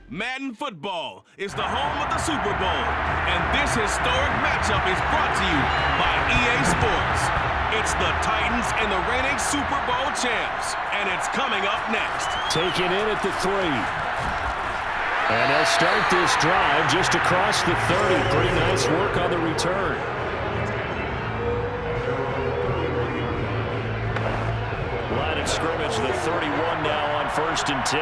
Madden football is the home of the Super Bowl, and this historic matchup is brought to you by EA Sports. It's the Titans and the reigning Super Bowl champs, and it's coming up next. Taken in at the 3. And they'll start this drive just across the 30. Pretty nice work on the return. Line of scrimmage, the 31 now on 1st and 10.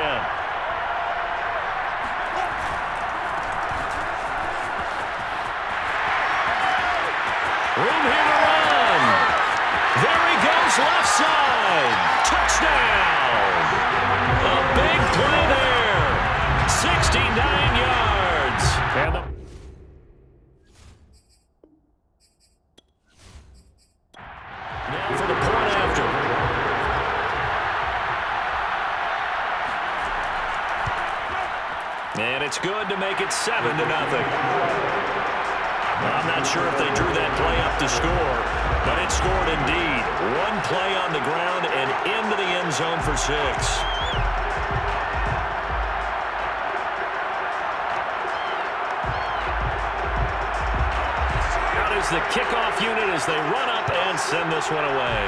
Room here to run. There he goes, left side. Touchdown. A big play there. 69 yards. And now for the point after. And it's good to make it 7-0. I'm not sure if they drew that play up to score, but it scored indeed. One play on the ground and into the end zone for 6. Out is the kickoff unit as they run up and send this one away.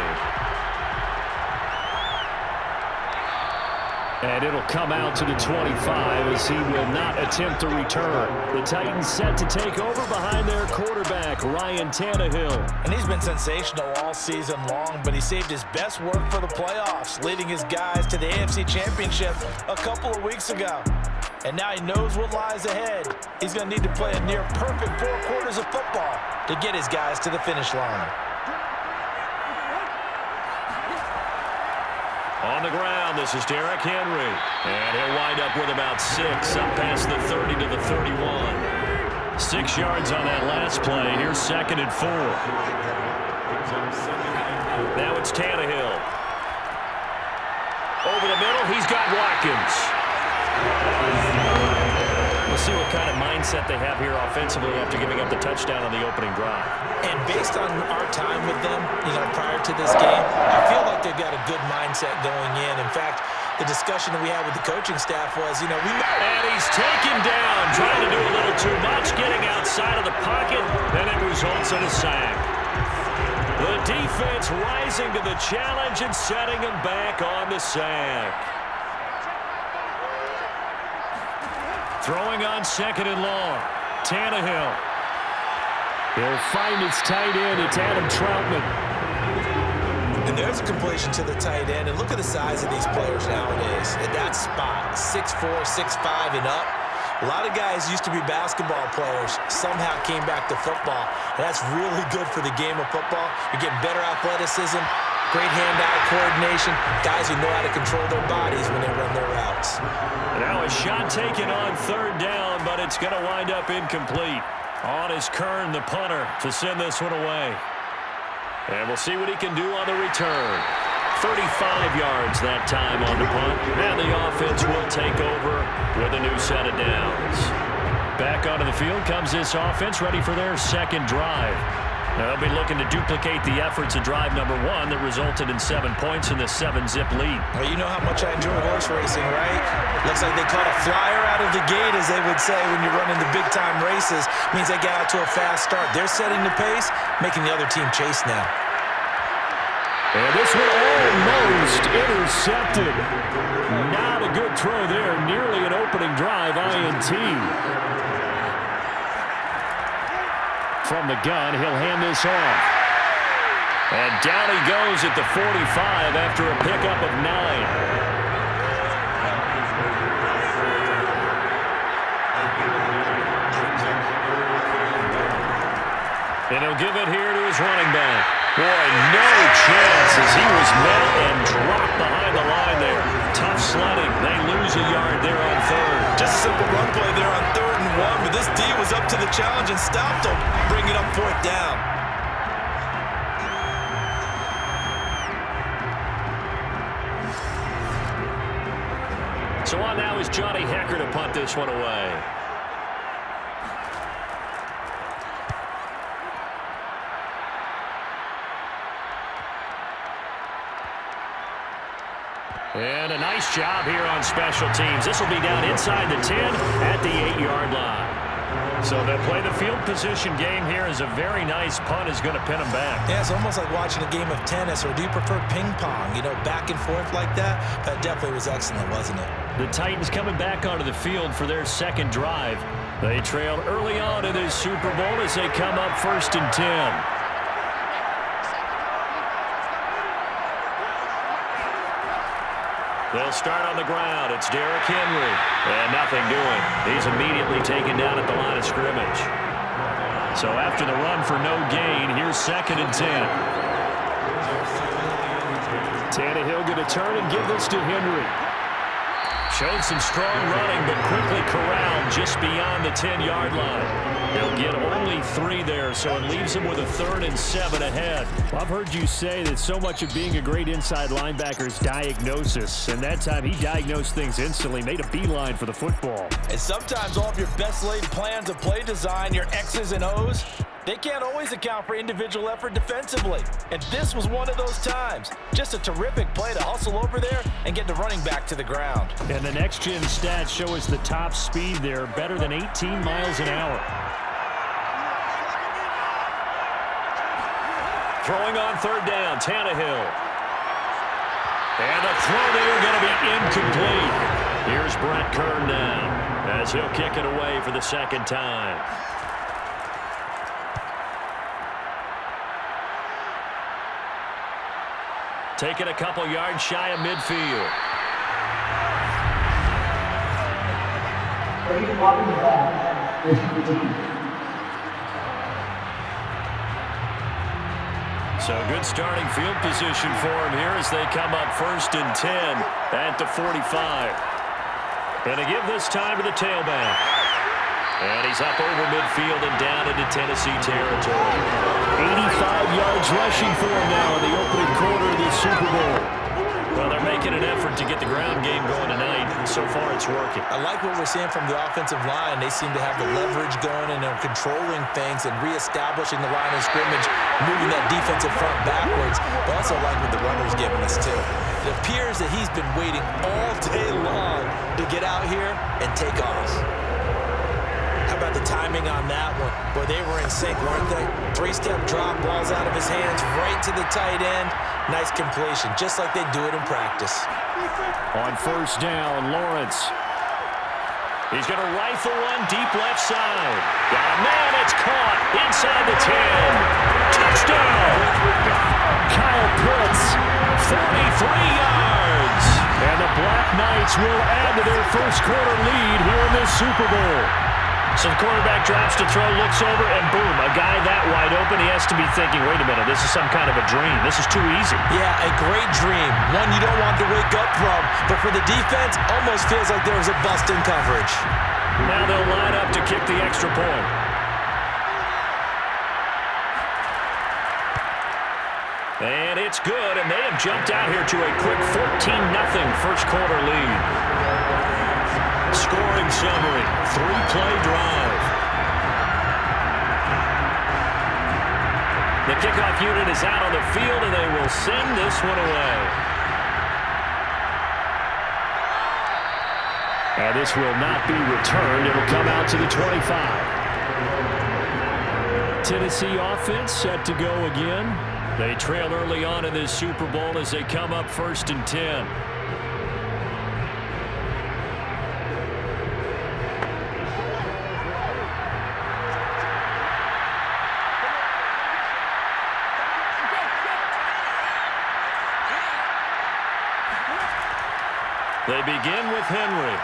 And it'll come out to the 25 as he will not attempt to return. The Titans set to take over behind their quarterback, Ryan Tannehill. And he's been sensational all season long, but he saved his best work for the playoffs, leading his guys to the AFC Championship a couple of weeks ago. And now he knows what lies ahead. He's going to need to play a near-perfect 4 quarters of football to get his guys to the finish line. On the ground, this is Derrick Henry. And he'll wind up with about 6, up past the 30 to the 31. 6 yards on that last play. Here's 2nd and 4. Now it's Tannehill. Over the middle, he's got Watkins. We'll see what kind of mindset they have here offensively after giving up the touchdown on the opening drive. And based on our time with them, prior to this game, I feel like they've got a good mindset going in. In fact, the discussion that we had with the coaching staff was, we... And he's taken down, trying to do a little too much, getting outside of the pocket, and it results in a sack. The defense rising to the challenge and setting him back on the sack. Throwing on 2nd and long. Tannehill. He'll find his tight end. It's Adam Troutman. And there's a completion to the tight end. And look at the size of these players nowadays. At that spot, 6'4", 6'5", and up. A lot of guys used to be basketball players, somehow came back to football. And that's really good for the game of football. You're getting better athleticism, great hand-eye coordination, guys who know how to control their bodies when they run their routes. Now a shot taken on 3rd down, but it's going to wind up incomplete. On is Kern, the punter, to send this one away. And we'll see what he can do on the return. 35 yards that time on the punt. And the offense will take over with a new set of downs. Back onto the field comes this offense, ready for their 2nd drive. Now they'll be looking to duplicate the efforts of drive number 1 that resulted in 7 points in the 7-zip lead. Well, you know how much I enjoy horse racing, right? Looks like they caught a flyer out of the gate, as they would say when you're running the big-time races. Means they got out to a fast start. They're setting the pace, making the other team chase now. And this one almost intercepted. Not a good throw there. Nearly an opening drive INT. From the gun, he'll hand this off. And down he goes at the 45 after a pickup of 9. And he'll give it here to his running back. Boy, no chance as he was met and dropped behind the line there. Tough sledding. They lose a yard there on 3rd. Just a simple run play there on 3rd and 1, but this D was up to the challenge and stopped him, bringing up 4th down. So on now is Johnny Hecker to punt this one away. And a nice job here on special teams. This will be down inside the 10 at the 8-yard line. So they'll play the field position game here as a very nice punt is going to pin them back. Yeah, it's almost like watching a game of tennis, or do you prefer ping pong? You know, back and forth like that? That definitely was excellent, wasn't it? The Titans coming back onto the field for their second drive. They trailed early on in this Super Bowl as they come up 1st and 10. They'll start on the ground. It's Derrick Henry. And nothing doing. He's immediately taken down at the line of scrimmage. So after the run for no gain, here's 2nd and 10. Tannehill going to turn and give this to Henry. Showed some strong running, but quickly corralled just beyond the 10-yard line. They'll get only 3 there, so it leaves them with a 3rd and 7 ahead. Well, I've heard you say that so much of being a great inside linebacker is diagnosis. And that time, he diagnosed things instantly, made a beeline for the football. And sometimes all of your best laid plans of play design, your X's and O's, they can't always account for individual effort defensively. And this was one of those times. Just a terrific play to hustle over there and get the running back to the ground. And the next-gen stats show us the top speed there, better than 18 miles an hour. Throwing on 3rd down, Tannehill. And the throw there going to be incomplete. Here's Brett Kern now as he'll kick it away for the 2nd time. Taking a couple yards shy of midfield. So good starting field position for him here as they come up 1st and 10 at the 45. And to give this time to the tailback. And he's up over midfield and down into Tennessee territory. 85 yards rushing for him now in the opening quarter of this Super Bowl. Well, they're making an effort to get the ground game going tonight, and so far it's working. I like what we're seeing from the offensive line. They seem to have the leverage going, and they're controlling things and reestablishing the line of scrimmage, moving that defensive front backwards. But also like what the runner's giving us, too. It appears that he's been waiting all day long to get out here and take off. How about the timing on that one? Boy, they were in sync, weren't they? 3-step drop, balls out of his hands, right to the tight end. Nice completion, just like they do it in practice. On 1st down, Lawrence. He's going to rifle one deep left side. Got a man, it's caught inside the 10. Touchdown! Kyle Pitts, 43 yards. and the Black Knights will add to their first quarter lead here in this Super Bowl. So the quarterback drops to throw, looks over, and boom, a guy that wide open, he has to be thinking, wait a minute, this is some kind of a dream. This is too easy. Yeah, a great dream. One you don't want to wake up from. But for the defense, almost feels like there was a bust in coverage. Now they'll line up to kick the extra point. And it's good, and they have jumped out here to a quick 14-0 first quarter lead. Scoring summary, 3-play drive. The kickoff unit is out on the field, and they will send this one away. And this will not be returned. It'll come out to the 25. Tennessee offense set to go again. They trail early on in this Super Bowl as they come up 1st and 10. They begin with Henry.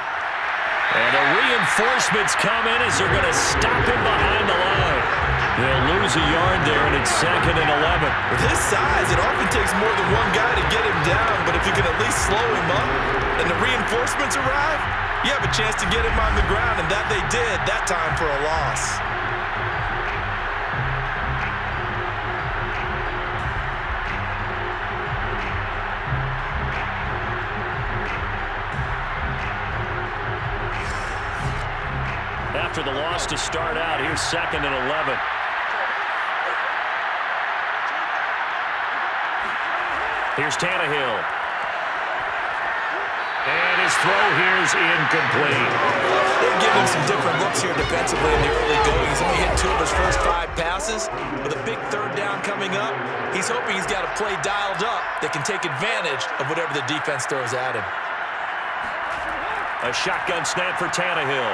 And the reinforcements come in as they're going to stop him behind the line. They'll lose a yard there, and it's 2nd and 11. With his size, it often takes more than one guy to get him down, but if you can at least slow him up and the reinforcements arrive, you have a chance to get him on the ground, and that they did that time for a loss. After the loss to start out, here's 2nd and 11. Here's Tannehill. throw here is incomplete. They've given him some different looks here defensively in the early going. He's only hit 2 of his first 5 passes. With a big third down coming up, he's hoping he's got a play dialed up that can take advantage of whatever the defense throws at him. A shotgun snap for Tannehill.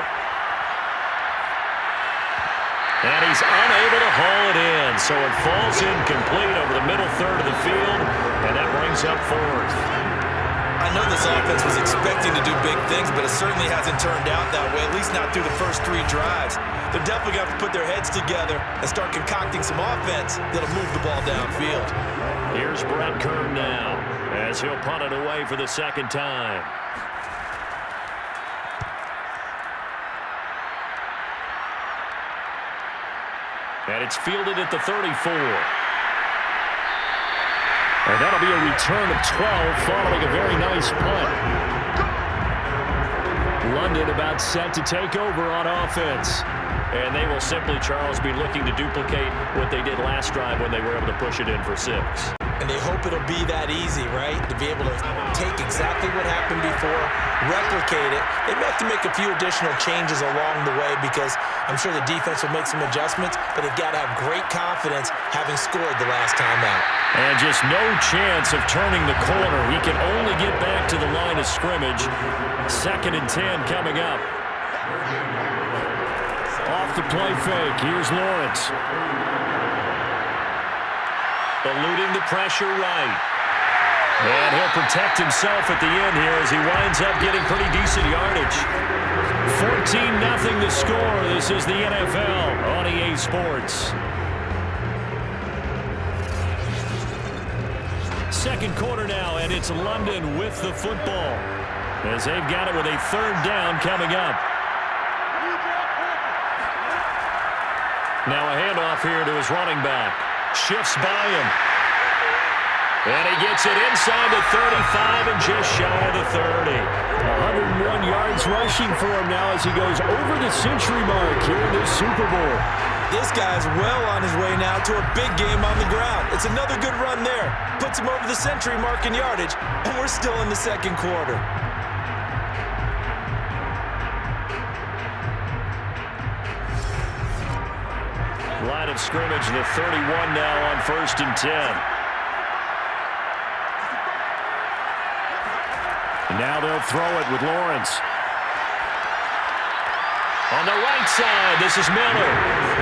And he's unable to haul it in, so it falls incomplete over the middle third of the field, and that brings up 4th. I know this offense was expecting to do big things, but it certainly hasn't turned out that way, at least not through the first 3 drives. They're definitely going to have to put their heads together and start concocting some offense that'll move the ball downfield. Here's Brett Kern now, as he'll punt it away for the second time. And it's fielded at the 34. And that'll be a return of 12 following a very nice punt. London about set to take over on offense. And they will simply, Charles, be looking to duplicate what they did last drive when they were able to push it in for 6. And they hope it'll be that easy, right? To be able to take exactly what happened before, replicate it. They may have to make a few additional changes along the way because I'm sure the defense will make some adjustments, but they've got to have great confidence having scored the last time out. And just no chance of turning the corner. He can only get back to the line of scrimmage. 2nd and 10 coming up. Off the play fake. Here's Lawrence. Eluding the pressure right. And he'll protect himself at the end here as he winds up getting pretty decent yardage. 14-0 the score. This is the NFL on EA Sports. 2nd quarter now, and it's London with the football as they've got it with a 3rd down coming up. Now a handoff here to his running back. Shifts by him. And he gets it inside the 35 and just shy of the 30. 101 yards rushing for him now as he goes over the century mark here in this Super Bowl. This guy's well on his way now to a big game on the ground. It's another good run there. Puts him over the century mark in yardage, and we're still in the 2nd quarter. Line of scrimmage, the 31 now on 1st and 10. And now they'll throw it with Lawrence. On the right side, this is Miller.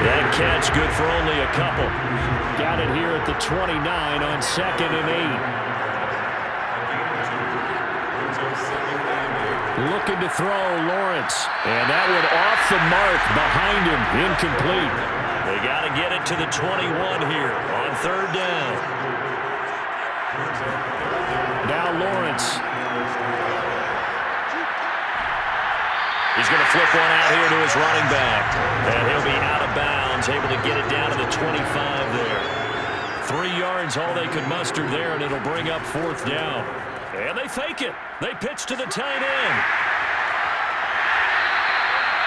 That catch good for only a couple. Got it here at the 29 on 2nd and 8. Looking to throw, Lawrence. And that one off the mark behind him, incomplete. They got to get it to the 21 here on 3rd down. Now Lawrence. He's going to flip one out here to his running back. And he'll be out of bounds, able to get it down to the 25 there. 3 yards, all they could muster there, and it'll bring up 4th down. And they fake it. They pitch to the tight end.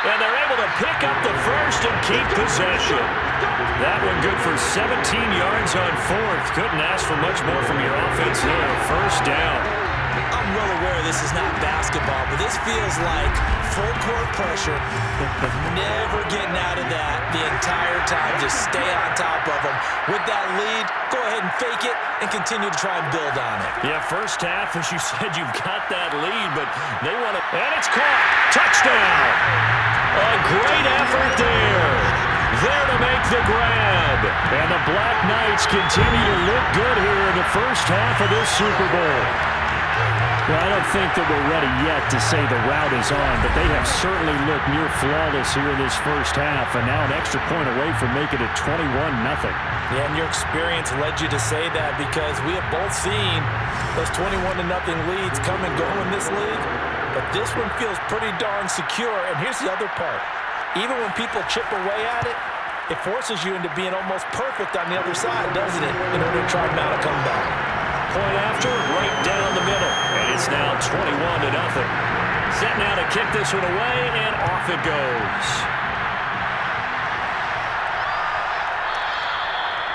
And they're able to pick up the 1st and keep possession. That one good for 17 yards on 4th. Couldn't ask for much more from your offense there. 1st down. I'm well aware this is not basketball, but this feels like full court pressure. Never getting out of that the entire time. Just stay on top of them. With that lead, go ahead and fake it and continue to try and build on it. Yeah, first half, as you said, you've got that lead, but they want to... And it's caught. Touchdown. A great effort there. There to make the grab. And the Black Knights continue to look good here in the first half of this Super Bowl. Well, I don't think that we're ready yet to say the route is on, but they have certainly looked near flawless here in this first half, and now an extra point away from making it 21-0. Yeah, and your experience led you to say that because we have both seen those 21-0 leads come and go in this league, but this one feels pretty darn secure, and here's the other part. Even when people chip away at it, it forces you into being almost perfect on the other side, doesn't it, in order to try and mount a comeback. Point after, right down the middle. And it's now 21-0. Set now to kick this one away, and off it goes.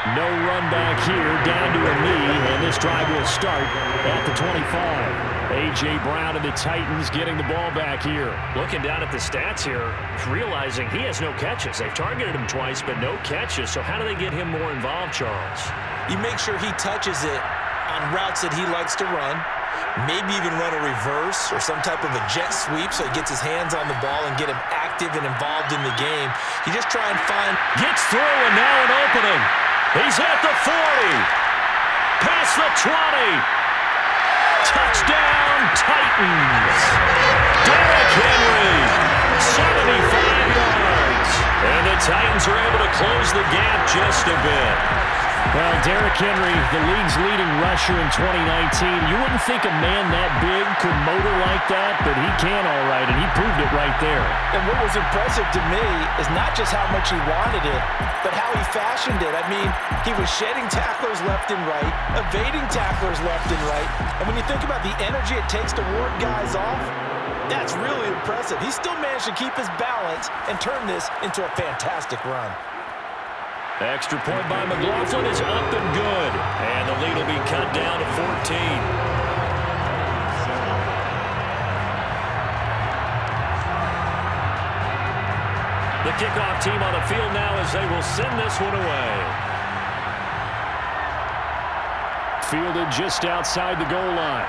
No run back here, down to a knee, and this drive will start at the 25. A.J. Brown and the Titans getting the ball back here. Looking down at the stats here, realizing he has no catches. They've targeted him twice, but no catches. So how do they get him more involved, Charles? You make sure he touches it on routes that he likes to run, maybe even run a reverse or some type of a jet sweep so he gets his hands on the ball and get him active and involved in the game. You just try and find... Gets through, and now an opening. He's at the 40. Past the 20. Touchdown, Titans. Derrick Henry, 75 yards. And the Titans are able to close the gap just a bit. Well, Derrick Henry, the league's leading rusher in 2019. You wouldn't think a man that big could motor like that, but he can all right, and he proved it right there. And what was impressive to me is not just how much he wanted it, but how he fashioned it. I mean, he was shedding tacklers left and right, evading tacklers left and right. And when you think about the energy it takes to ward guys off, that's really impressive. He still managed to keep his balance and turn this into a fantastic run. Extra point by McLaughlin is up and good. And the lead will be cut down to 14. The kickoff team on the field now as they will send this one away. Fielded just outside the goal line.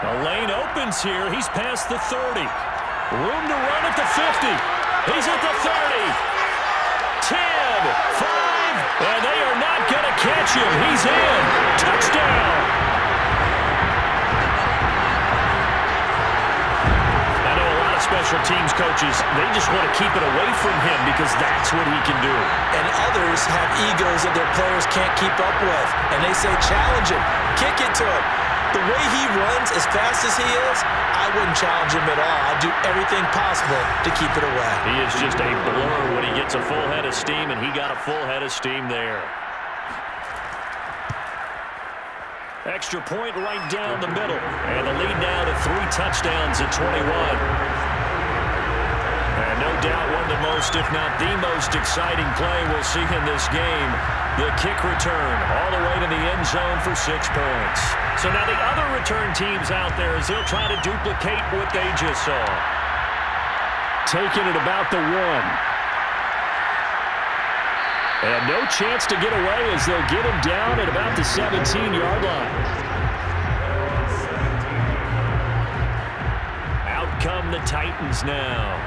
The lane opens here. He's past the 30. Room to run at the 50. He's at the 30. 10, 5, and they are not going to catch him. He's in. Touchdown. I know a lot of special teams coaches, they just want to keep it away from him because that's what he can do. And others have egos that their players can't keep up with, and they say challenge him, kick it to him. The way he runs as fast as he is, I wouldn't challenge him at all. I'd do everything possible to keep it away. He is just a blur when he gets a full head of steam, and he got a full head of steam there. Extra point right down the middle. And the lead now to 3 touchdowns at 21. And no doubt one of the most, if not the most exciting play we'll see in this game. The kick return all the way to the end zone for 6 points. So now the other return teams out there as they'll try to duplicate what they just saw. Taking it about the 1. And no chance to get away as they'll get him down at about the 17-yard line. Out come the Titans now.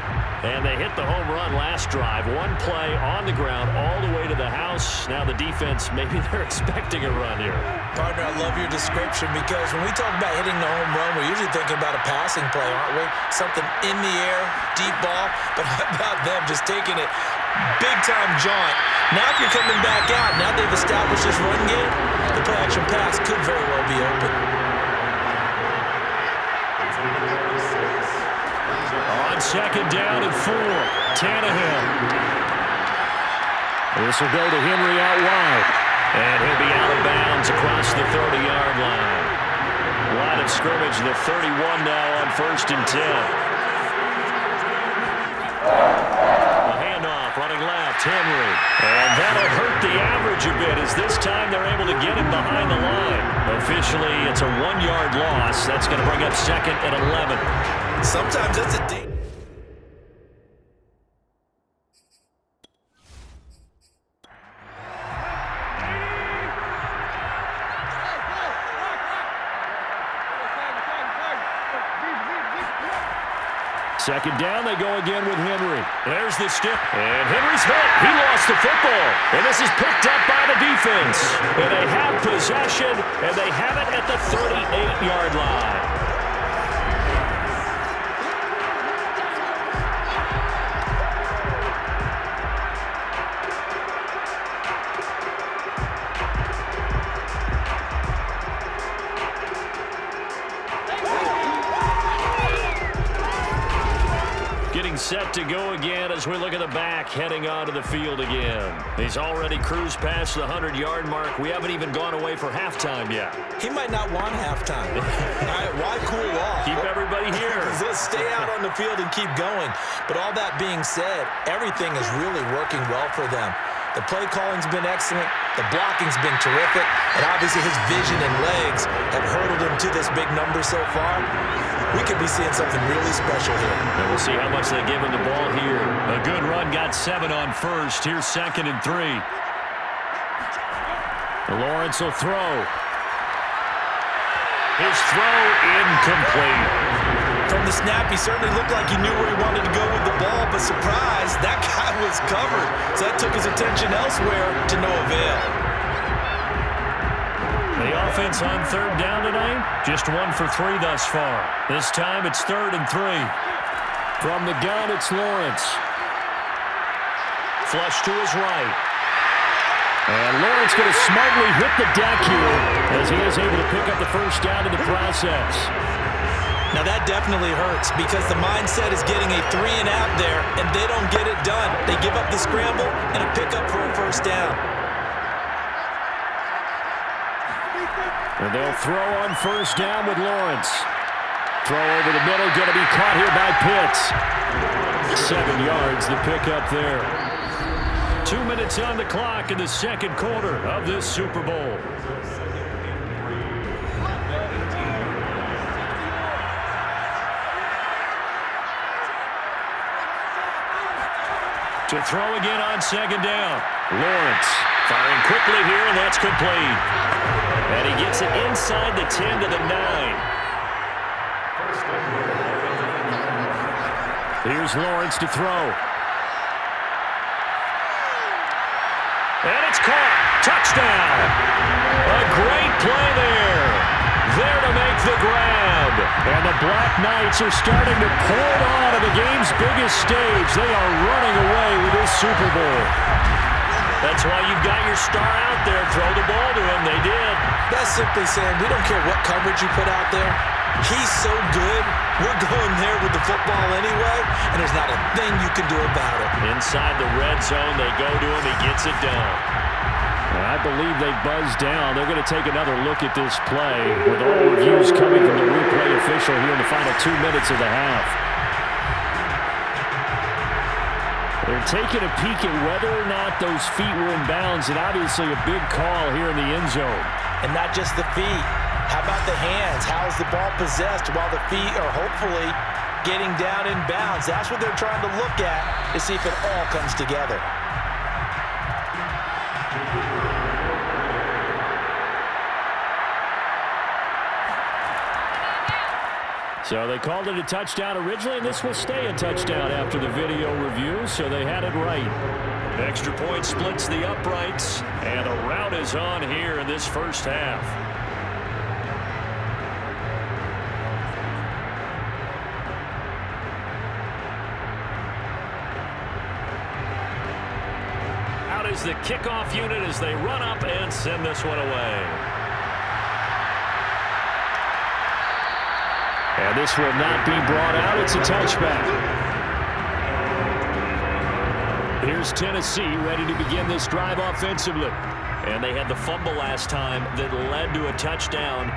And they hit the home run last drive. 1 play on the ground all the way to the house. Now the defense, maybe they're expecting a run here. Partner, I love your description because when we talk about hitting the home run, we're usually thinking about a passing play, aren't we? Something in the air, deep ball. But how about them just taking it big-time jaunt? Now if you're coming back out, now they've established this run game, the play-action pass could very well be open. On second down and 4, Tannehill. This will go to Henry out wide. And he'll be out of bounds across the 30-yard line. Line of scrimmage, the 31 now on 1st and 10. The handoff, running left, Henry. And that'll hurt the average a bit as this time they're able to get him behind the line. Officially, it's a 1-yard loss. That's going to bring up 2nd and 11. Sometimes that's a deep. Second down, they go again with Henry. There's the stick. And Henry's hit. He lost the football. And this is picked up by the defense. And they have possession, and they have it at the 38-yard line. Set to go again as we look at the back heading onto the field again. He's already cruised past the 100-yard mark. We haven't even gone away for halftime yet. He might not want halftime. All right, why cool off? Keep everybody here. Let's stay out on the field and keep going. But all that being said, everything is really working well for them. The play calling's been excellent. The blocking's been terrific. And obviously his vision and legs have hurdled him to this big number so far. We could be seeing something really special here. And we'll see how much they give him the ball here. A good run, got 7 on first. Here's 2nd and 3. Lawrence will throw. His throw incomplete. From the snap, he certainly looked like he knew where he wanted to go with the ball, but surprise, that guy was covered. So that took his attention elsewhere to no avail. The offense on 3rd down tonight, just 1 for 3 thus far. This time it's 3rd and 3. From the gun, it's Lawrence. Flush to his right. And Lawrence going to smartly hit the deck here as he is able to pick up the first down in the process. Now that definitely hurts because the mindset is getting a 3-and-out there, and they don't get it done. They give up the scramble and a pickup for a first down. And they'll throw on first down with Lawrence. Throw over the middle, going to be caught here by Pitts. 7 yards, the pickup there. 2 minutes on the clock in the second quarter of this Super Bowl. To throw again on 2nd down. Lawrence firing quickly here, and that's complete. And he gets it inside the 10 to the 9. Here's Lawrence to throw. And it's caught. Touchdown. A great play there. There to make the grab. And the Black Knights are starting to pour it on at the game's biggest stage. They are running away with this Super Bowl. That's why you've got your star out there. Throw the ball to him. They did. That's simply saying we don't care what coverage you put out there. He's so good. We're going there with the football anyway, and there's not a thing you can do about it. Inside the red zone, they go to him. He gets it down. I believe they buzzed down. They're going to take another look at this play with all reviews coming from the replay official here in the final 2 minutes of the half. They're taking a peek at whether or not those feet were in bounds, and obviously a big call here in the end zone. And not just the feet. How about the hands? How is the ball possessed while the feet are hopefully getting down in bounds? That's what they're trying to look at to see if it all comes together. So they called it a touchdown originally, and this will stay a touchdown after the video review, so they had it right. Extra point splits the uprights, and the route is on here in this first half. Out is the kickoff unit as they run up and send this one away. And this will not be brought out. It's a touchback. Here's Tennessee ready to begin this drive offensively. And they had the fumble last time that led to a touchdown.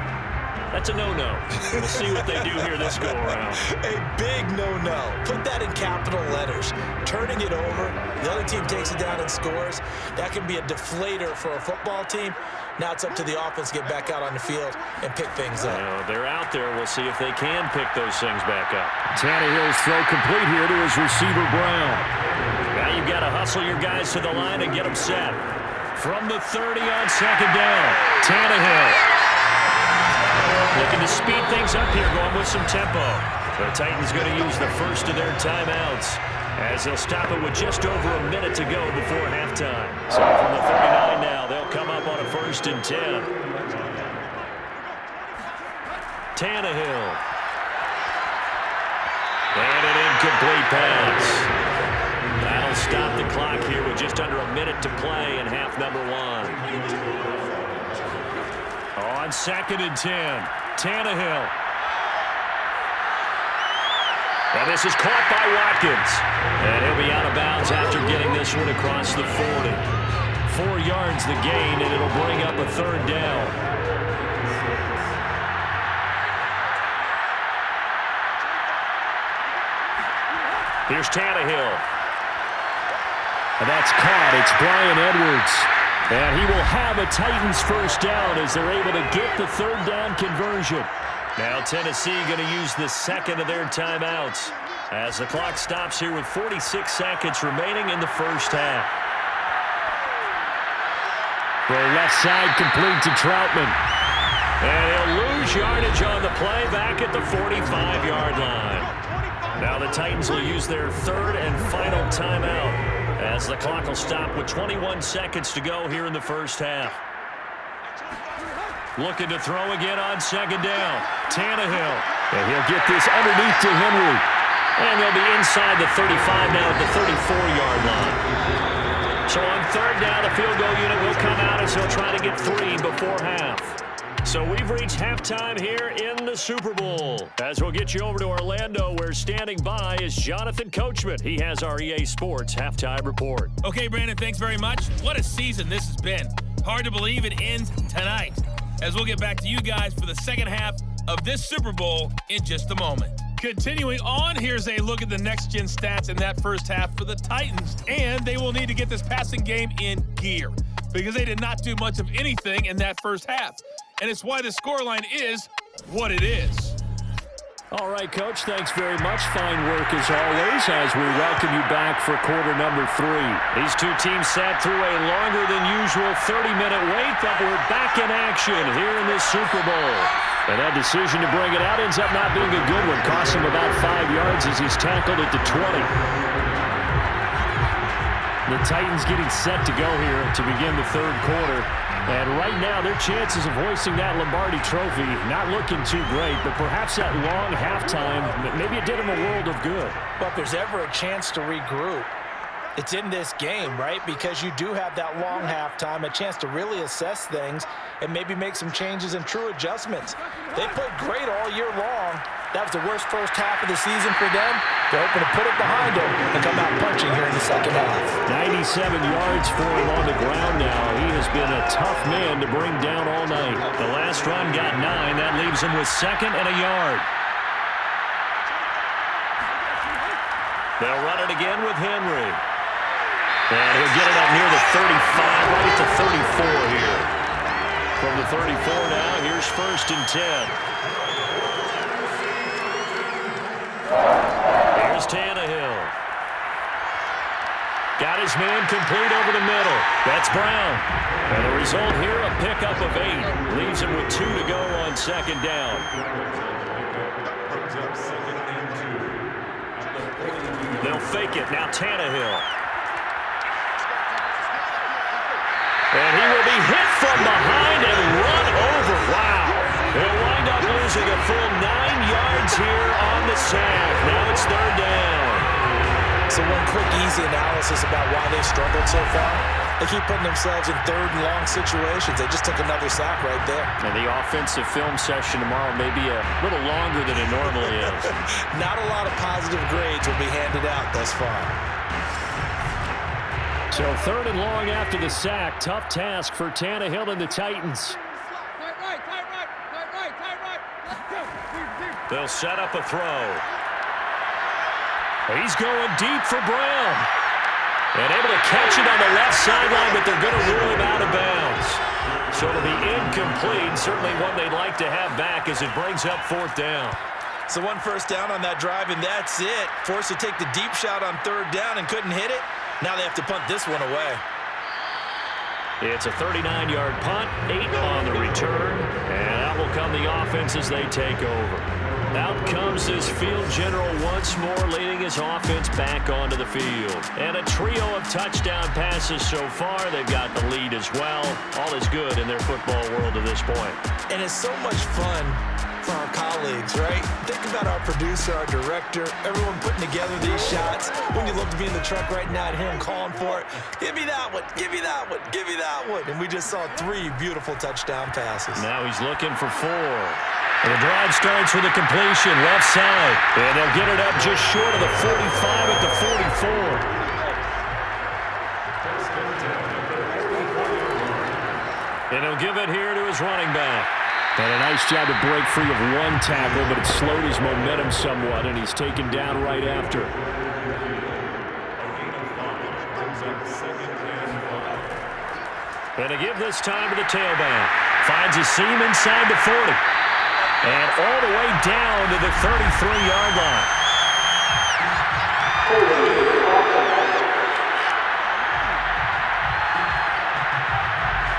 That's a no-no. We'll see what they do here this go-around. A big no-no. Put that in capital letters. Turning it over, the other team takes it down and scores. That can be a deflator for a football team. Now it's up to the offense to get back out on the field and pick things up. They're out there. We'll see if they can pick those things back up. Tannehill's throw complete here to his receiver, Brown. Now you've got to hustle your guys to the line and get them set. From the 30 on 2nd down, Tannehill. Looking to speed things up here, going with some tempo. The Titans going to use the first of their timeouts as they'll stop it with just over a minute to go before halftime. So from the 39 now, they'll come up on a 1st and 10. Tannehill. And an incomplete pass. That'll stop the clock here with just under a minute to play in half number 1. On 2nd and 10, Tannehill. And this is caught by Watkins. And he'll be out of bounds after getting this one across the 40. 4 yards the gain, and it'll bring up a 3rd down. Here's Tannehill. And that's caught. It's Brian Edwards. And he will have a Titans first down as they're able to get the third down conversion. Now Tennessee going to use the second of their timeouts as the clock stops here with 46 seconds remaining in the first half. Throw left side complete to Troutman. And he'll lose yardage on the play back at the 45-yard line. Now the Titans will use their third and final timeout as the clock will stop with 21 seconds to go here in the first half. Looking to throw again on second down. Tannehill. And he'll get this underneath to Henry. And they'll be inside the 35 now at the 34-yard line. So on third down, the field goal unit will come out as he'll try to get 3 before half. So we've reached halftime here in the Super Bowl. As we'll get you over to Orlando, where standing by is Jonathan Coachman. He has our EA Sports halftime report. Okay, Brandon, thanks very much. What a season this has been. Hard to believe it ends tonight, as we'll get back to you guys for the second half of this Super Bowl in just a moment. Continuing on, here's a look at the next-gen stats in that first half for the Titans, and they will need to get this passing game in gear because they did not do much of anything in that first half, and it's why the scoreline is what it is. All right, Coach, thanks very much. Fine work as always as we welcome you back for quarter number 3. These two teams sat through a longer than usual 30-minute wait, but we're back in action here in this Super Bowl. And that decision to bring it out ends up not being a good one. Costs him about 5 yards as he's tackled at the 20. The Titans getting set to go here to begin the third quarter. And right now, their chances of hoisting that Lombardi trophy not looking too great, but perhaps that long halftime, maybe it did them a world of good. But if there's ever a chance to regroup, it's in this game, right? Because you do have that long halftime, a chance to really assess things and maybe make some changes and true adjustments. They played great all year long. That was the worst first half of the season for them. They're hoping to put it behind them and come out punching here in the second half. 97 yards for him on the ground now. He has been a tough man to bring down all night. The last run got 9. That leaves him with 2nd and a yard. They'll run it again with Henry. And he'll get it up near the 35, right at the 34 here. From the 34 now, here's 1st and 10. Here's Tannehill. Got his man complete over the middle. That's Brown. And the result here, a pickup of 8. Leaves him with 2 to go on second down. They'll fake it. Now Tannehill. And he will be hit from behind and run over. Wow. They'll wind up losing a full 9 yards here on the sack. Now it's third down. So one quick, easy analysis about why they've struggled so far. They keep putting themselves in third and long situations. They just took another sack right there. And the offensive film session tomorrow may be a little longer than it normally is. Not a lot of positive grades will be handed out thus far. So third and long after the sack. Tough task for Tannehill and the Titans. They'll set up a throw. He's going deep for Brown. And able to catch it on the left sideline, but they're going to rule him out of bounds. So it'll be incomplete. Certainly one they'd like to have back as it brings up 4th down. So one first down on that drive, and that's it. Forced to take the deep shot on third down and couldn't hit it. Now they have to punt this one away. It's a 39-yard punt, 8 on the return, and out will come the offense as they take over. Out comes this field general once more, leading his offense back onto the field. And a trio of touchdown passes so far. They've got the lead as well. All is good in their football world to this point. And it's so much fun for our colleagues, right? Think about our producer, our director, everyone putting together these shots. When you look to be in the truck right now and hear him calling for it, give me that one, give me that one, give me that one. And we just saw 3 beautiful touchdown passes. Now he's looking for 4. And the drive starts with a completion, left side. And they'll get it up just short of the 45 at the 44. And he'll give it here to his running back. And a nice job to break free of one tackle, but it slowed his momentum somewhat, and he's taken down right after. And to give this time to the tailback. Finds a seam inside the 40. And all the way down to the 33-yard line.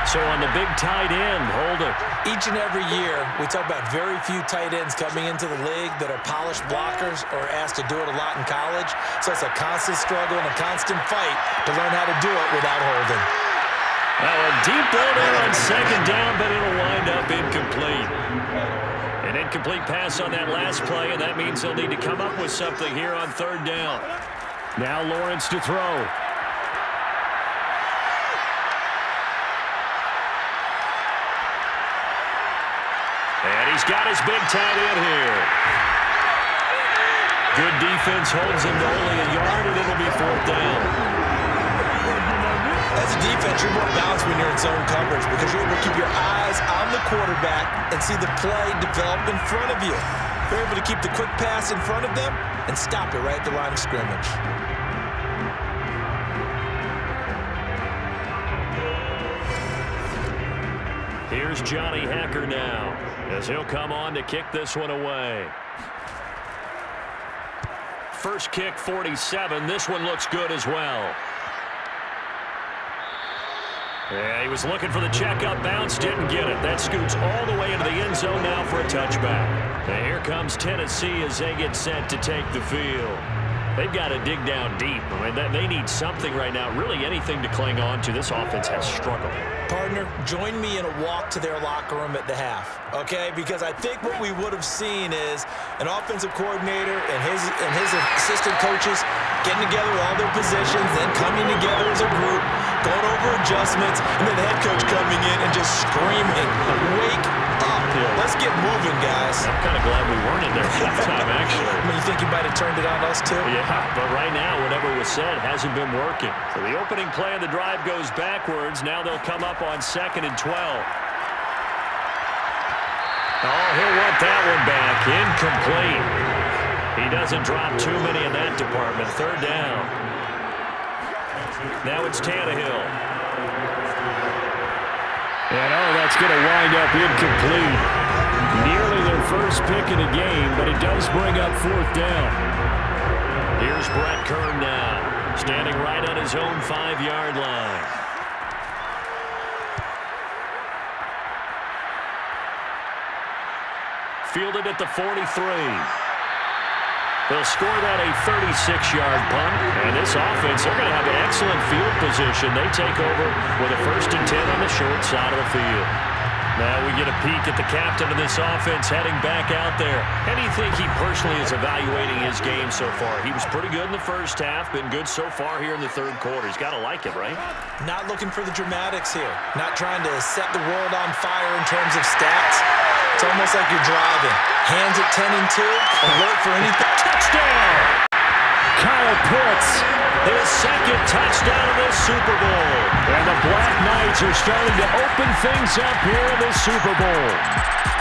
So on the big tight end, Holder. Each and every year, we talk about very few tight ends coming into the league that are polished blockers or asked to do it a lot in college. So it's a constant struggle and a constant fight to learn how to do it without holding. Now a deep ball there on second down, but it'll wind up incomplete. An incomplete pass on that last play, and that means they'll need to come up with something here on third down. Now Lawrence to throw. And he's got his big tight end here. Good defense holds him to only a yard, and it'll be fourth down. As a defense, you're more balanced when you're in zone coverage because you're able to keep your eyes on the quarterback and see the play develop in front of you. You're able to keep the quick pass in front of them and stop it right at the line of scrimmage. Here's Johnny Hacker now as he'll come on to kick this one away. First kick, 47. This one looks good as well. Yeah, he was looking for the checkup bounce, didn't get it. That scoots all the way into the end zone now for a touchback. And here comes Tennessee as they get set to take the field. They've got to dig down deep. I mean, they need something right now, really anything to cling on to. This offense has struggled. Partner, join me in a walk to their locker room at the half, okay? Because I think what we would have seen is an offensive coordinator and his assistant coaches getting together with all their positions, then coming together as a group, going over adjustments, and then the head coach coming in and just screaming, "Wake up. Let's get moving, guys." I'm kind of glad we weren't in there at that time, actually. I mean, you think you might have turned it on us, too? Yeah, but right now, whatever was said hasn't been working. So the opening play of the drive goes backwards. Now they'll come up on 2nd and 12. Oh, he'll want that one back. Incomplete. He doesn't drop too many in that department. Third down. Now it's Tannehill. And that's going to wind up incomplete. Nearly their first pick in the game, but it does bring up fourth down. Here's Brett Kern now, standing right on his own 5-yard line. Fielded at the 43. They'll score that a 36-yard punt. And this offense, they're going to have an excellent field position. They take over with a 1st and 10 on the short side of the field. Now we get a peek at the captain of this offense heading back out there. How do you think he personally is evaluating his game so far? He was pretty good in the first half, been good so far here in the third quarter. He's got to like it, right? Not looking for the dramatics here. Not trying to set the world on fire in terms of stats. It's almost like you're driving. Hands at 10 and 2, alert for anything. Touchdown! Kyle Pitts. His second touchdown of the Super Bowl. And the Black Knights are starting to open things up here in the Super Bowl.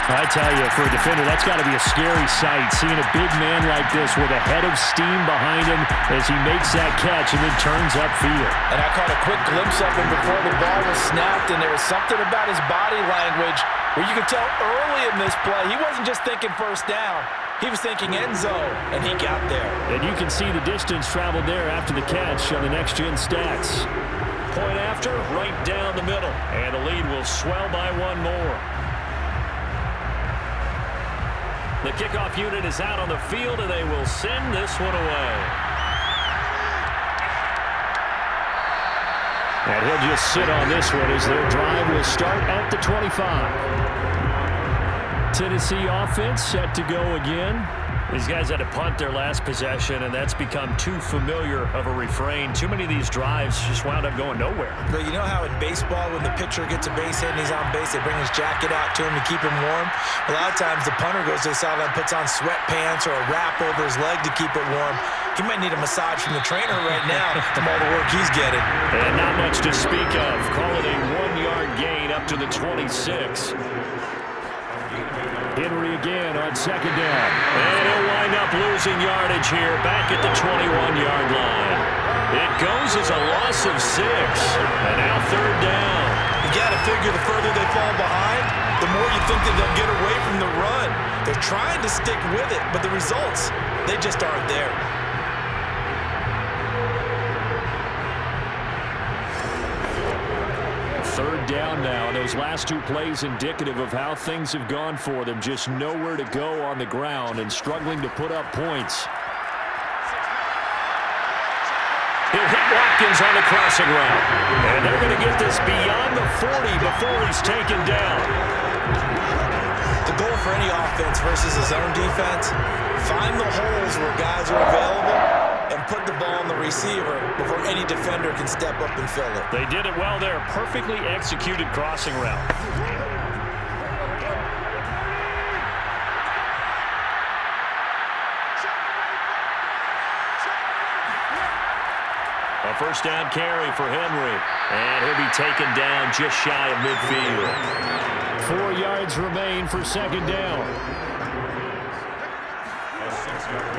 I tell you, for a defender, that's got to be a scary sight, seeing a big man like this with a head of steam behind him as he makes that catch and then turns upfield. And I caught a quick glimpse of him before the ball was snapped, and there was something about his body language where you could tell early in this play he wasn't just thinking first down. He was thinking end zone, and he got there. And you can see the distance traveled there after the catch on the next-gen stats. Point after, right down the middle. And the lead will swell by one more. The kickoff unit is out on the field, and they will send this one away. And he'll just sit on this one as their drive will start at the 25. Tennessee offense set to go again. These guys had to punt their last possession, and that's become too familiar of a refrain. Too many of these drives just wound up going nowhere. But you know how in baseball, when the pitcher gets a base hit and he's on base, they bring his jacket out to him to keep him warm? A lot of times the punter goes to the sideline, puts on sweatpants or a wrap over his leg to keep it warm. He might need a massage from the trainer right now from all the work he's getting. And not much to speak of. Call it a 1-yard gain up to the 26. Henry again on second down. And he'll wind up losing yardage here back at the 21-yard line. It goes as is a loss of 6. And now third down. You got to figure the further they fall behind, the more you think that they'll get away from the run. They're trying to stick with it, but the results, they just aren't there. Third down now. Those last 2 plays indicative of how things have gone for them. Just nowhere to go on the ground and struggling to put up points. He'll hit Watkins on the crossing route. And they're going to get this beyond the 40 before he's taken down. The goal for any offense versus his own defense, find the holes where guys are available and put the ball on the receiver before any defender can step up and fill it. They did it well there. Perfectly executed crossing route. A first down carry for Henry. And he'll be taken down just shy of midfield. 4 yards remain for second down.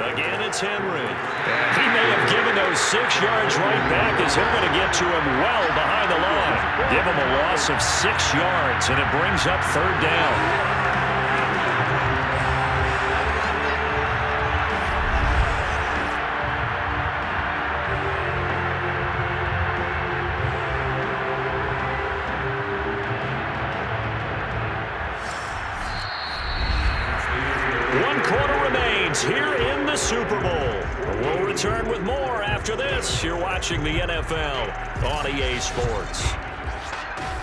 Again, it's Henry. He may have given those 6 yards right back as they're going to get to him well behind the line. Give him a loss of 6 yards, and it brings up third down. Here in the Super Bowl. We'll return with more after this. You're watching the NFL on EA Sports.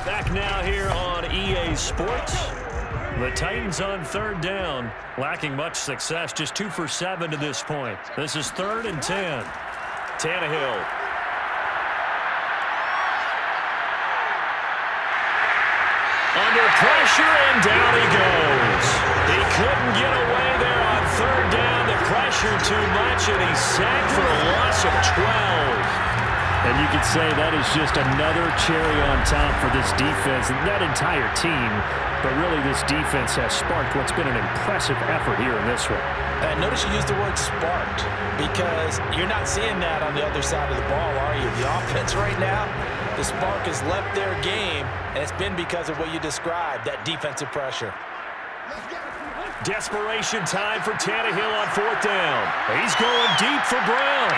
Back now here on EA Sports. The Titans on third down, lacking much success, just 2 for 7 to this point. This is 3rd and 10. Tannehill. Under pressure, and down he goes. He couldn't get away there on third down. The pressure too much, and he's sacked for a loss of 12. And you could say that is just another cherry on top for this defense and that entire team. But really, this defense has sparked what's been an impressive effort here in this one. And notice you use the word sparked because you're not seeing that on the other side of the ball, are you? The offense right now, the spark has left their game, and it's been because of what you described, that defensive pressure. Desperation time for Tannehill on 4th down. He's going deep for Brown.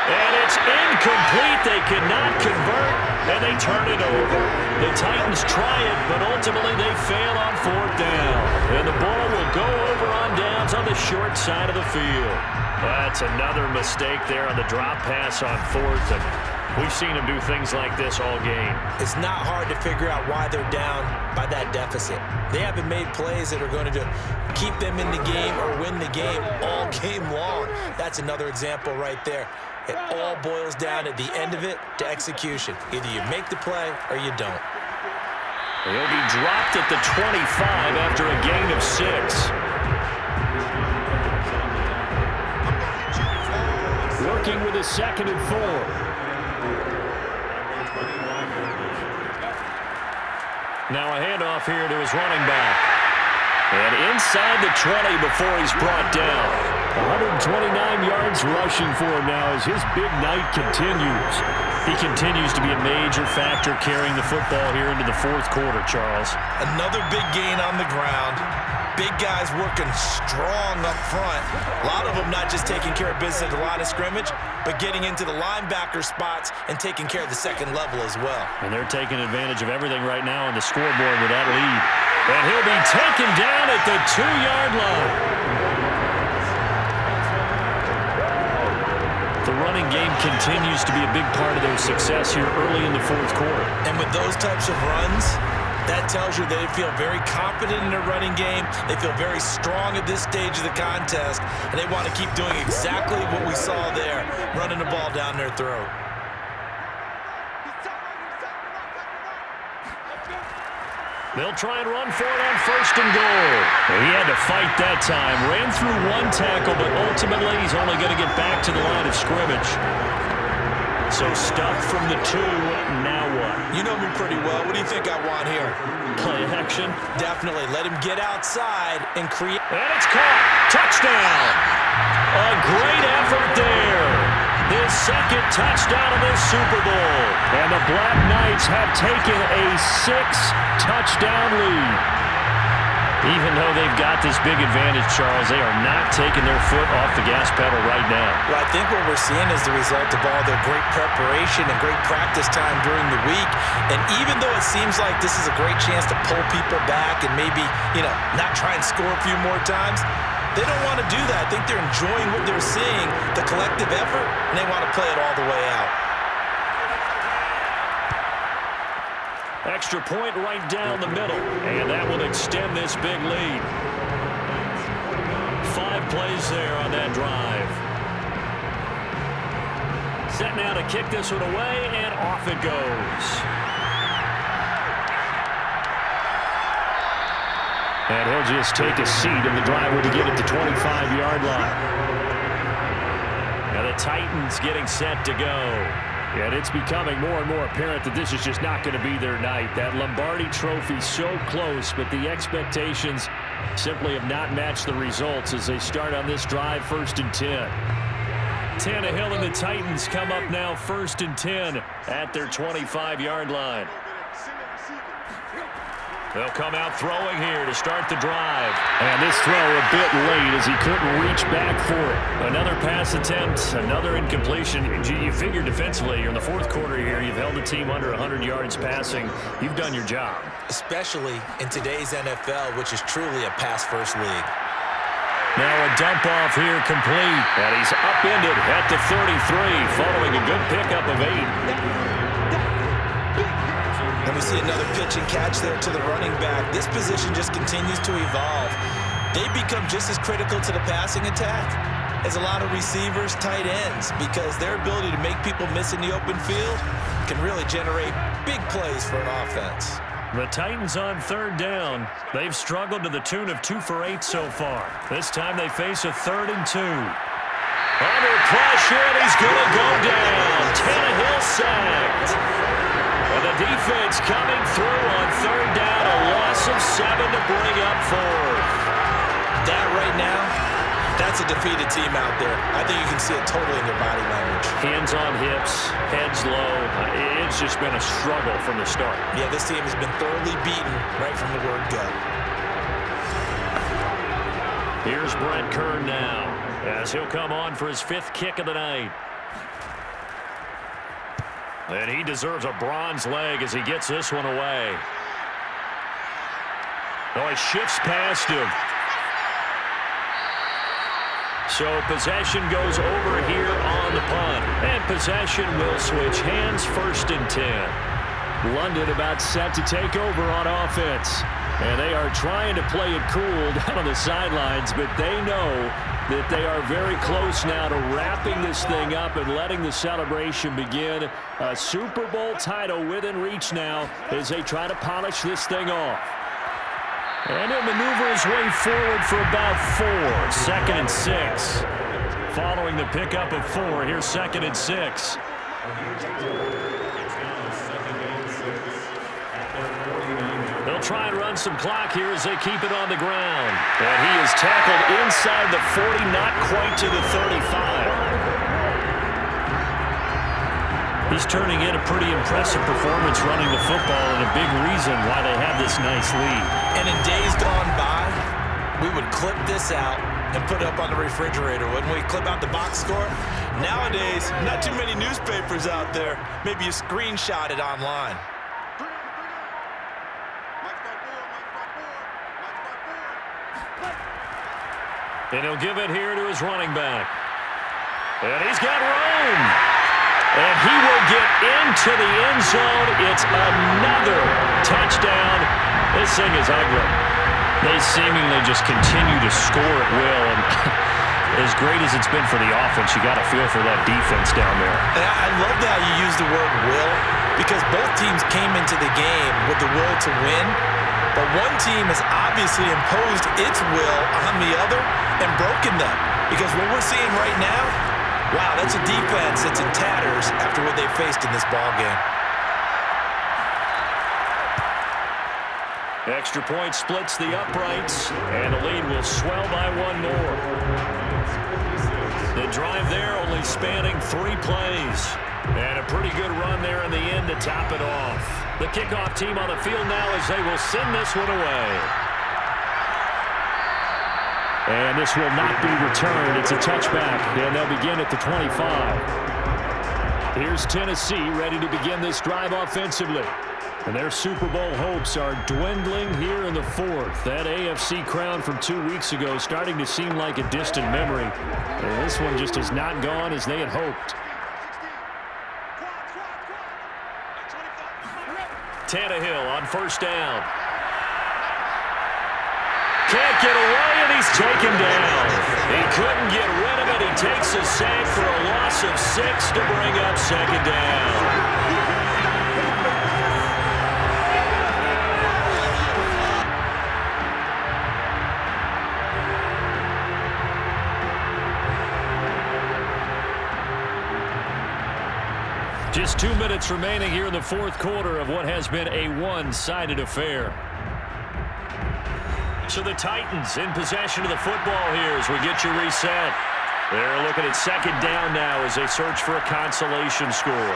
And it's incomplete. They cannot convert, and they turn it over. The Titans try it, but ultimately they fail on 4th down. And the ball will go over on downs on the short side of the field. That's another mistake there on the drop pass on 4th. And we've seen him do things like this all game. It's not hard to figure out why they're down by that deficit. They haven't made plays that are going to keep them in the game or win the game all game long. That's another example right there. It all boils down at the end of it to execution. Either you make the play or you don't. He'll be dropped at the 25 after a gain of 6. Working with a 2nd and 4. Now a handoff here to his running back. And inside the 20 before he's brought down. 129 yards rushing for him now as his big night continues. He continues to be a major factor carrying the football here into the 4th quarter, Charles. Another big gain on the ground. Big guys working strong up front. A lot of them not just taking care of business at the line of scrimmage, but getting into the linebacker spots and taking care of the second level as well. And they're taking advantage of everything right now on the scoreboard with that lead. And he'll be taken down at the 2-yard line. The running game continues to be a big part of their success here early in the 4th quarter. And with those types of runs, that tells you they feel very confident in their running game. They feel very strong at this stage of the contest, and they want to keep doing exactly what we saw there, running the ball down their throat. They'll try and run for it on 1st and goal. He had to fight that time. Ran through 1 tackle, but ultimately he's only going to get back to the line of scrimmage. So stuck from the 2. Now what? You know me pretty well. What do you think I want here? Play action? Definitely. Let him get outside and create. And it's caught. Touchdown. A great effort there. The his second touchdown of this Super Bowl. And the Black Knights have taken a 6-touchdown lead. Even though they've got this big advantage, Charles, they are not taking their foot off the gas pedal right now. Well, I think what we're seeing is the result of all their great preparation and great practice time during the week. And even though it seems like this is a great chance to pull people back and maybe, not try and score a few more times, they don't want to do that. I think they're enjoying what they're seeing, the collective effort, and they want to play it all the way out. Extra point right down the middle, and that will extend this big lead. 5 plays there on that drive. Set now to kick this one away, and off it goes. And he'll just take a seat, and the drive will begin at the 25-yard line. Now the Titans getting set to go. And it's becoming more and more apparent that this is just not going to be their night. That Lombardi Trophy so close, but the expectations simply have not matched the results as they start on this drive, 1st and 10. Tannehill and the Titans come up now 1st and 10 at their 25-yard line. They'll come out throwing here to start the drive. And this throw a bit late as he couldn't reach back for it. Another pass attempt, another incompletion. You figure defensively, you're in the 4th quarter here, you've held the team under 100 yards passing. You've done your job. Especially in today's NFL, which is truly a pass-first league. Now a dump off here complete. And he's upended at the 33 following a good pickup of 8. And we see another pitch and catch there to the running back. This position just continues to evolve. They become just as critical to the passing attack as a lot of receivers, tight ends, because their ability to make people miss in the open field can really generate big plays for an offense. The Titans on 3rd down. They've struggled to the tune of 2 for 8 so far. This time they face a 3rd and 2. Under pressure, and he's going to go down. Tannehill sacked. And the defense coming through on 3rd down, a loss of 7 to bring up 4th. That right now, that's a defeated team out there. I think you can see it totally in their body language. Hands on hips, heads low. It's just been a struggle from the start. Yeah, this team has been thoroughly beaten right from the word go. Here's Brent Kern now as he'll come on for his 5th kick of the night. And he deserves a bronze leg as he gets this one away. Oh, he shifts past him. So possession goes over here on the punt. And possession will switch hands, 1st and 10. London about set to take over on offense. And they are trying to play it cool down on the sidelines, but they know that they are very close now to wrapping this thing up and letting the celebration begin. A Super Bowl title within reach now as they try to polish this thing off. And he'll maneuver his way forward for about 4. 2nd and 6. Following the pickup of 4, here's 2nd and 6. They'll try and run some clock here as they keep it on the ground. And he is tackled inside the 40, not quite to the 35. He's turning in a pretty impressive performance running the football and a big reason why they have this nice lead. And in days gone by, we would clip this out and put it up on the refrigerator, wouldn't we? Clip out the box score. Nowadays, not too many newspapers out there. Maybe you screenshot it online. And he'll give it here to his running back. And he's got room. And he will get into the end zone. It's another touchdown. This thing is ugly. They seemingly just continue to score at will. And as great as it's been for the offense, you got to feel for that defense down there. And I love how you use the word will, because both teams came into the game with the will to win. But one team has obviously imposed its will on the other and broken them. Because what we're seeing right now, wow, that's a defense that's in tatters after what they faced in this ballgame. Extra point splits the uprights, and the lead will swell by 1 more. The drive there only spanning 3 plays. And a pretty good run there in the end to top it off. The kickoff team on the field now as they will send this one away. And this will not be returned. It's a touchback, and they'll begin at the 25. Here's Tennessee ready to begin this drive offensively. And their Super Bowl hopes are dwindling here in the 4th. That AFC crown from 2 weeks ago is starting to seem like a distant memory. And this one just has not gone as they had hoped. Tannehill on first down. Can't get away, and he's taken down. He couldn't get rid of it. He takes a sack for a loss of 6 to bring up second down. Just 2 minutes remaining here in the 4th quarter of what has been a one-sided affair. So the Titans in possession of the football here as we get you reset. They're looking at second down now as they search for a consolation score.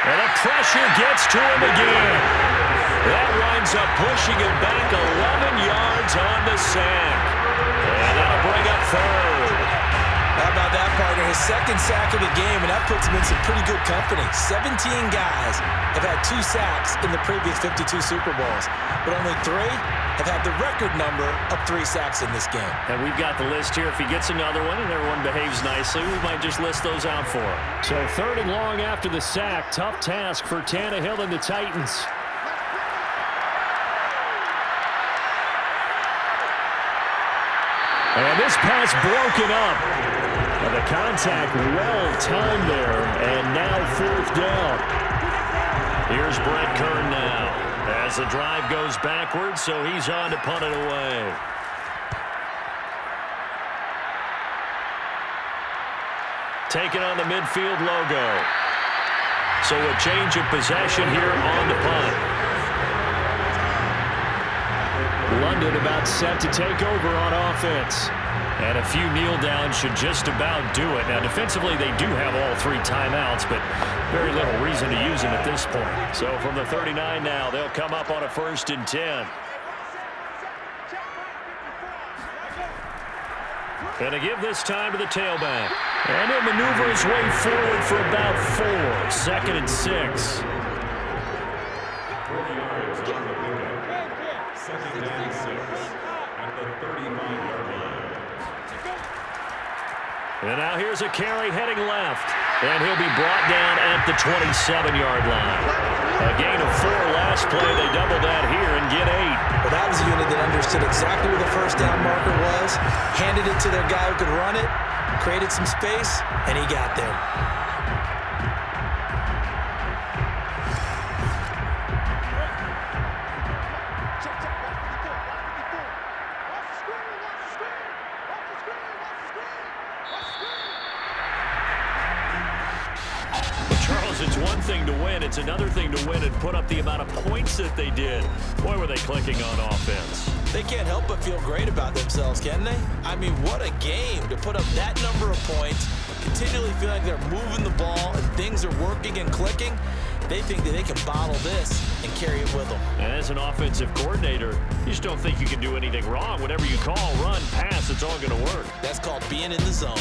And the pressure gets to him again. That winds up pushing him back 11 yards on the sack. And that'll bring up third. How about that, partner? His second sack of the game, and that puts him in some pretty good company. 17 guys have had 2 sacks in the previous 52 Super Bowls, but only 3 have had the record number of 3 sacks in this game. And we've got the list here. If he gets another one and everyone behaves nicely, we might just list those out for him. So 3rd and long after the sack. Tough task for Tannehill and the Titans. And this pass broken up. And the contact well timed there. And now 4th down. Here's Brett Kern now as the drive goes backwards, so he's on to punt it away. Taking on the midfield logo. So a change of possession here on the punt. London about set to take over on offense. And a few kneel downs should just about do it. Now, defensively, they do have all 3 timeouts, but very little reason to use them at this point. So from the 39 now, they'll come up on a 1st and 10. Gonna give this time to the tailback. And he'll maneuver his way forward for about 4. 2nd and 6. And now here's a carry heading left. And he'll be brought down at the 27-yard line. A gain of 4 last play. They double that here and get 8. Well, that was a unit that understood exactly where the first down marker was, handed it to their guy who could run it, created some space, and he got there. It's one thing to win. It's another thing to win and put up the amount of points that they did. Boy, were they clicking on offense. They can't help but feel great about themselves, can they? I mean, what a game to put up that number of points, continually feel like they're moving the ball and things are working and clicking. They think that they can bottle this and carry it with them. And as an offensive coordinator, you just don't think you can do anything wrong. Whatever you call, run, pass, it's all going to work. That's called being in the zone.